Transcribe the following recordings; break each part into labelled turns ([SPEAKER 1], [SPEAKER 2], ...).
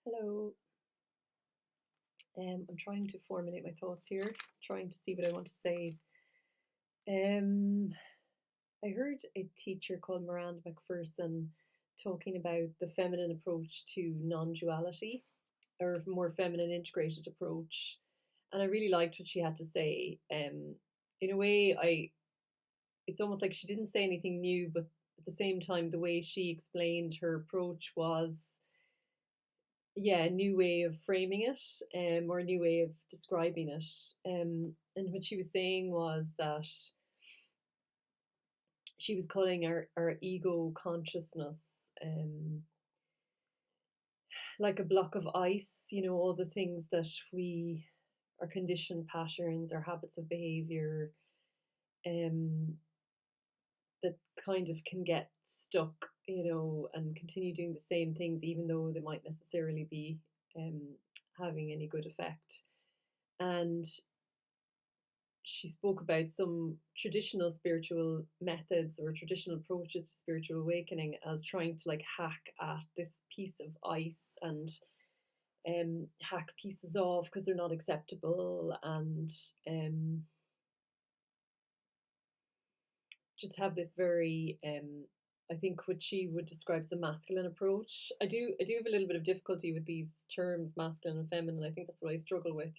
[SPEAKER 1] Hello. I'm trying to formulate my thoughts here, trying to see what I want to say. Um, I heard a teacher called Miranda McPherson talking about the feminine approach to non-duality, or more feminine integrated approach, and I really liked what she had to say. In a way, it's almost like she didn't say anything new, but at the same time, the way she explained her approach was, yeah, a new way of framing it, or a new way of describing it. And what she was saying was that she was calling our ego consciousness, um, like a block of ice, all the things that our conditioned patterns, our habits of behavior, um, that kind of can get stuck, and continue doing the same things, even though they might necessarily be um, having any good effect. And she spoke about some traditional spiritual methods or traditional approaches to spiritual awakening as trying to like hack at this piece of ice and hack pieces off because they're not acceptable, and just have this very I think what she would describe as a masculine approach. I do have a little bit of difficulty with these terms, masculine and feminine. I think that's what I struggle with,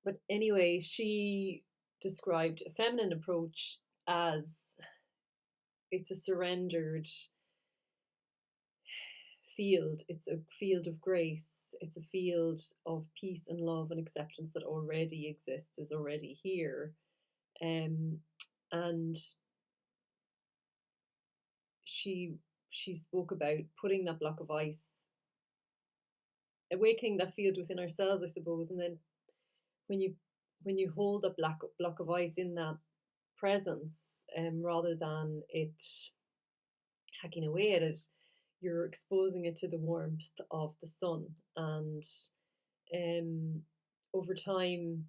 [SPEAKER 1] But anyway, she described a feminine approach as it's a surrendered field, it's a field of grace, it's a field of peace and love and acceptance that already exists, is already here. Um, and she she spoke about putting that block of ice, awakening that field within ourselves, I suppose, and then when you hold a block of ice in that presence, rather than it hacking away at it, you're exposing it to the warmth of the sun. And um, over time,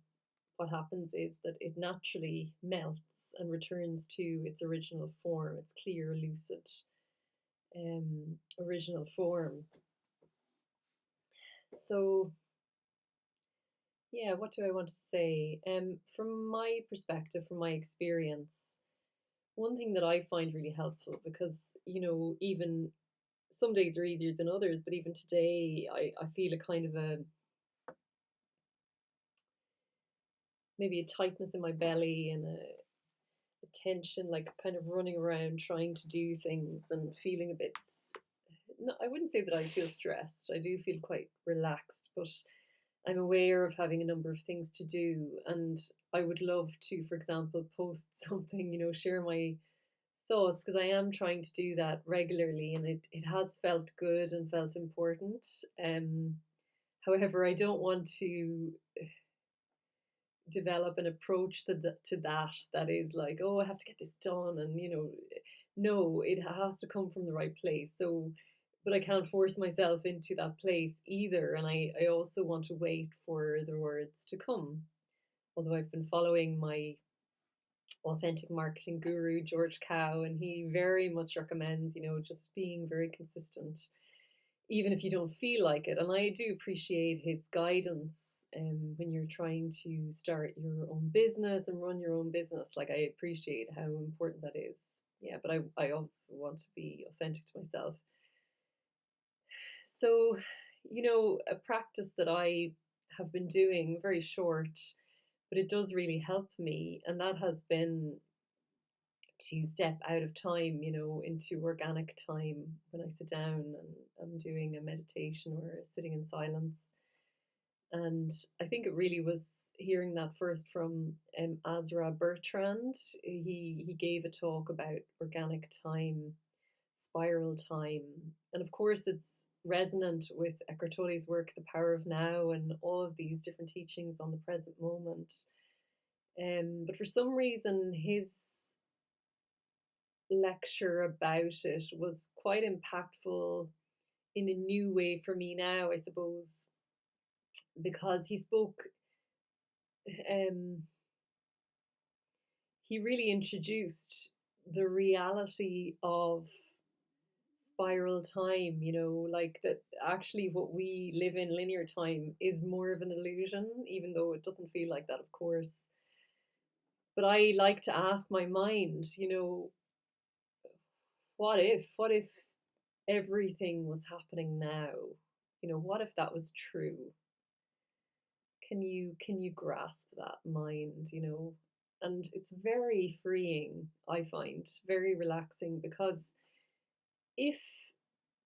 [SPEAKER 1] what happens is that it naturally melts and returns to its original form, its clear, lucid original form. So, yeah, what do I want to say? From my perspective, from my experience, one thing that I find really helpful, because, even some days are easier than others, but even today, I feel a kind of maybe a tightness in my belly and a tension, like kind of running around trying to do things and feeling a bit. No, I wouldn't say that I feel stressed. I do feel quite relaxed, but I'm aware of having a number of things to do, and I would love to, for example, post something, share my thoughts, because I am trying to do that regularly, and it has felt good and felt important. Um, However, I don't want to develop an approach that is like, oh, I have to get this done, and no, it has to come from the right place. So, but I can't force myself into that place either, and I also want to wait for the words to come. Although I've been following my authentic marketing guru George Cow, and he very much recommends, just being very consistent even if you don't feel like it. And I do appreciate his guidance, when you're trying to start your own business and run your own business. Like, I appreciate how important that is. Yeah, but I also want to be authentic to myself. So, a practice that I have been doing, very short, but it does really help me, and that has been to step out of time, into organic time when I sit down and I'm doing a meditation or sitting in silence. And I think it really was hearing that first from Azra Bertrand. He gave a talk about organic time, spiral time, and of course it's resonant with Eckhart Tolle's work, The Power of Now, and all of these different teachings on the present moment. But for some reason, his lecture about it was quite impactful in a new way for me now, I suppose, because um, he really introduced the reality of spiral time, like that actually what we live in linear time is more of an illusion, even though it doesn't feel like that, of course. But I like to ask my mind, what if everything was happening now? What if that was true? Can you grasp that mind, And it's very freeing, I find, very relaxing, because if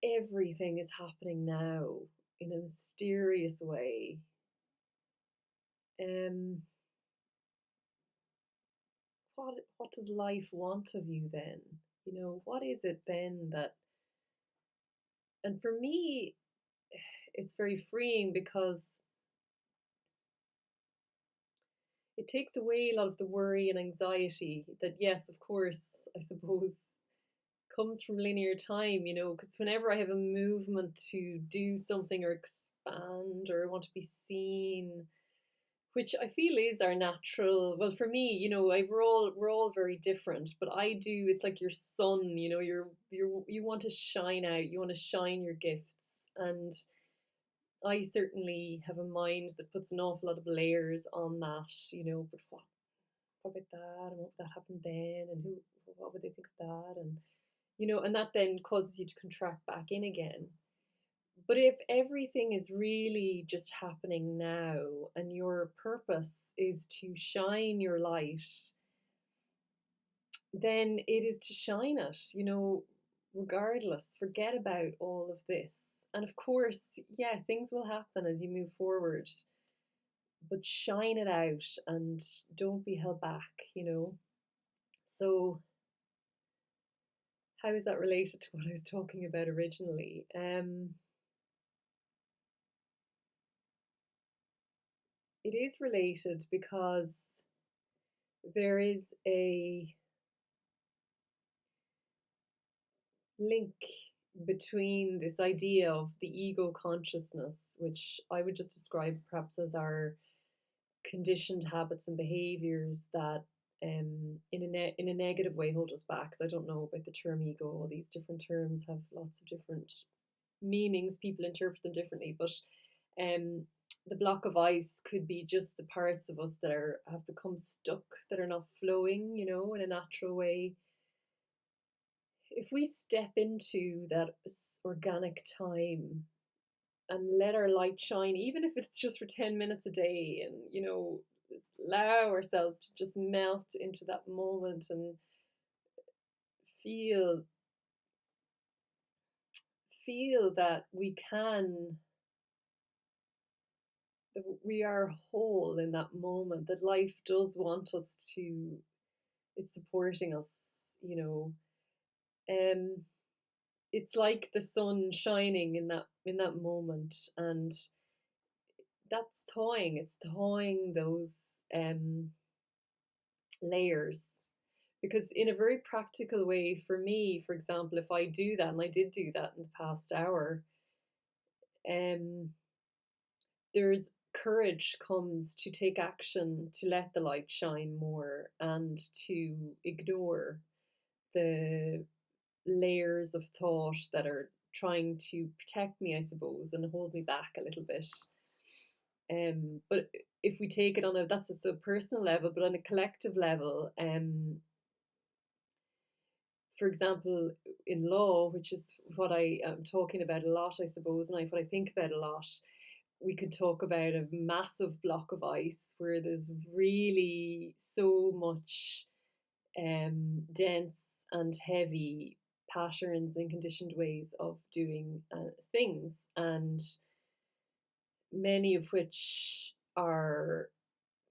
[SPEAKER 1] everything is happening now in a mysterious way, um what does life want of you then? What is it then that, and for me, it's very freeing because it takes away a lot of the worry and anxiety that, yes, of course, I suppose, comes from linear time, because whenever I have a movement to do something or expand or want to be seen, which I feel is our natural. Well, for me, we're all very different, but I do. It's like your sun. You want to shine out. You want to shine your gifts, and I certainly have a mind that puts an awful lot of layers on that. But what about that, and what would that happen then, and what would they think of that, and that then causes you to contract back in again. But if everything is really just happening now and your purpose is to shine your light, then it is to shine it, regardless. Forget about all of this. And of course, yeah, things will happen as you move forward, but shine it out and don't be held back. So, how is that related to what I was talking about originally? It is related because there is a link between this idea of the ego consciousness, which I would just describe perhaps as our conditioned habits and behaviors that, in a negative way, hold us back. Because I don't know about the term ego. All these different terms have lots of different meanings. People interpret them differently, but um, the block of ice could be just the parts of us that have become stuck, that are not flowing, in a natural way. If we step into that organic time and let our light shine, even if it's just for 10 minutes a day, and, allow ourselves to just melt into that moment and feel that we are whole in that moment, that life does want us to, it's supporting us, you know. Um, it's like the sun shining in that moment, and that's thawing. It's thawing those um, layers. Because in a very practical way, for me, for example, if I do that, and I did do that in the past hour, um, there's courage comes to take action, to let the light shine more, and to ignore the layers of thought that are trying to protect me, I suppose, and hold me back a little bit. But if we take it on that's a so personal level, but on a collective level, for example, in law, which is what I am talking about a lot, I suppose, and what I think about a lot, we could talk about a massive block of ice where there's really so much dense and heavy patterns and conditioned ways of doing things, and many of which are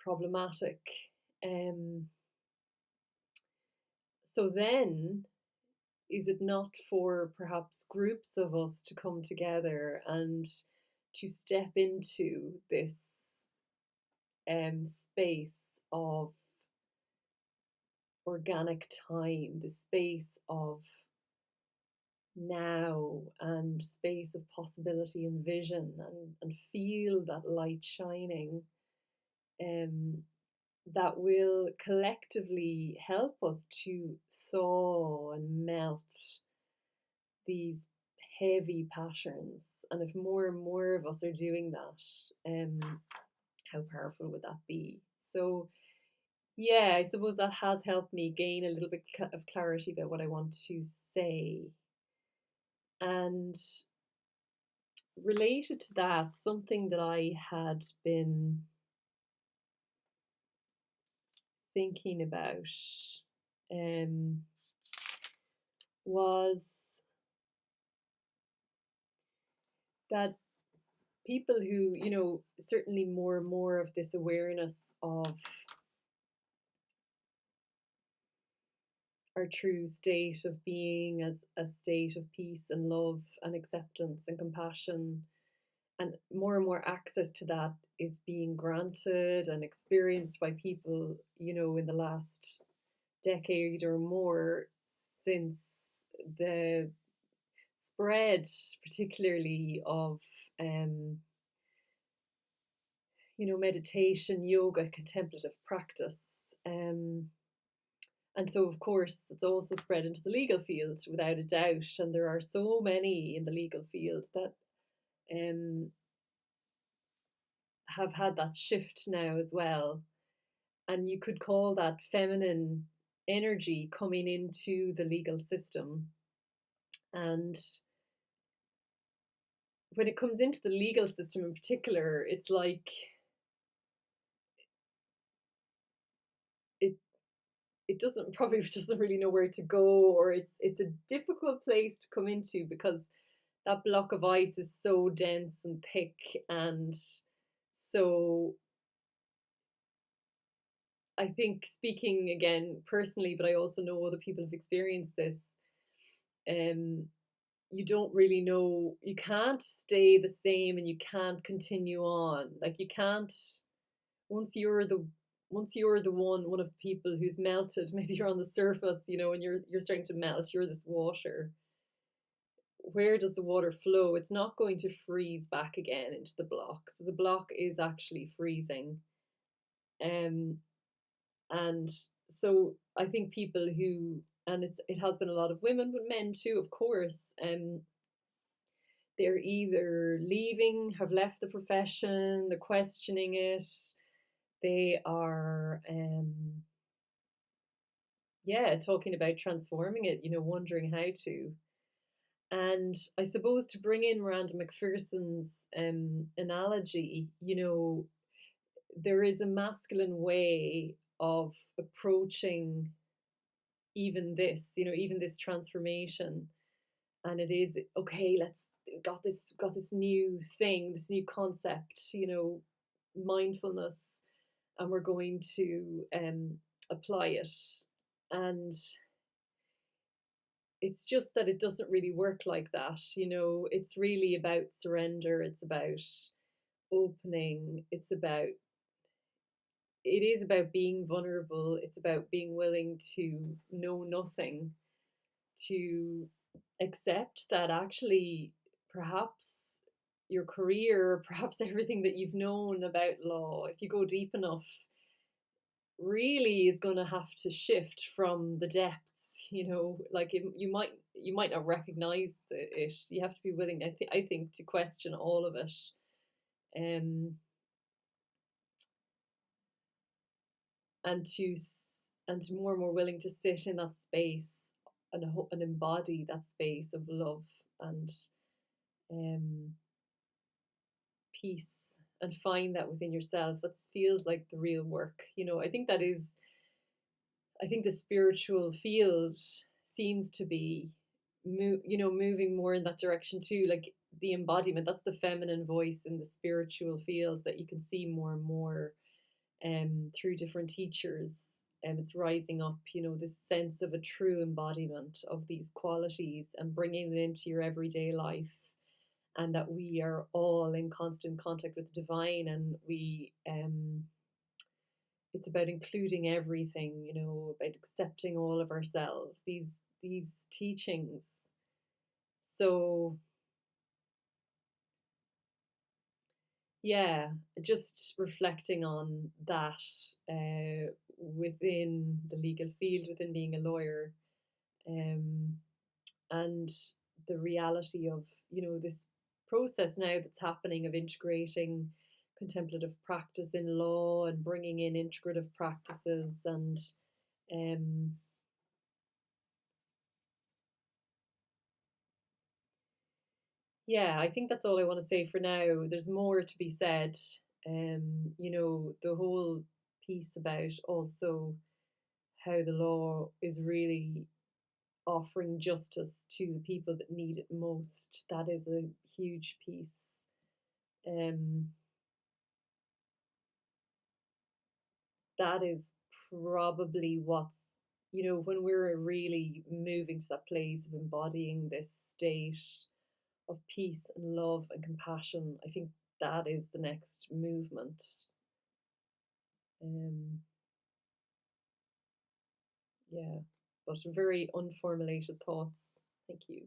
[SPEAKER 1] problematic. Um, so then, is it not for perhaps groups of us to come together and to step into this space of organic time, the space of now, and space of possibility and vision, and feel that light shining, um, that will collectively help us to thaw and melt these heavy patterns. And if more and more of us are doing that, how powerful would that be? So, yeah, I suppose that has helped me gain a little bit of clarity about what I want to say. And related to that, something that I had been thinking about was that people who, certainly more and more of this awareness of our true state of being as a state of peace and love and acceptance and compassion, and more access to that is being granted and experienced by people, in the last decade or more, since the spread, particularly of meditation, yoga, contemplative practice. And so, of course, it's also spread into the legal field without a doubt. And there are so many in the legal field that have had that shift now as well. And you could call that feminine energy coming into the legal system. And when it comes into the legal system in particular, it's like it doesn't really know where to go, or it's a difficult place to come into because that block of ice is so dense and thick. And so I think, speaking again personally, but I also know other people have experienced this, you don't really know, you can't stay the same and you can't continue on. Like, you can't, once you're the one of the people who's melted, maybe you're on the surface, and you're starting to melt, you're this water. Where does the water flow? It's not going to freeze back again into the block. So the block is actually freezing. And so I think people who, and it has been a lot of women, but men too, of course, they're either leaving, have left the profession, they're questioning it, they are talking about transforming it, wondering how to. And I suppose, to bring in Miranda McPherson's analogy, there is a masculine way of approaching even this transformation. And it is, okay, let's got this new thing, this new concept, mindfulness, and we're going to apply it. And it's just that it doesn't really work like that. It's really about surrender, it's about opening, it is about being vulnerable, it's about being willing to know nothing, to accept that actually perhaps your career, perhaps everything that you've known about law, if you go deep enough, really is going to have to shift from the depths. Like, you might not recognize it. You have to be willing, I think, to question all of it. And to more and more willing to sit in that space and embody that space of love and peace, and find that within yourself. That feels like the real work. I think the spiritual field seems to be moving more in that direction too. Like, the embodiment, that's the feminine voice in the spiritual field that you can see more and more through different teachers. It's rising up, this sense of a true embodiment of these qualities and bringing it into your everyday life. And that we are all in constant contact with the divine, and it's about including everything, about accepting all of ourselves, these teachings. So yeah, just reflecting on that within the legal field, within being a lawyer, and the reality of, this process now that's happening of integrating contemplative practice in law and bringing in integrative practices. And um, yeah, I think that's all I want to say for now. There's more to be said. The whole piece about also how the law is really offering justice to the people that need it most. That is a huge piece. Um, that is probably what's, when we're really moving to that place of embodying this state of peace and love and compassion, I think that is the next movement. Um, yeah, but very unformulated thoughts. Thank you.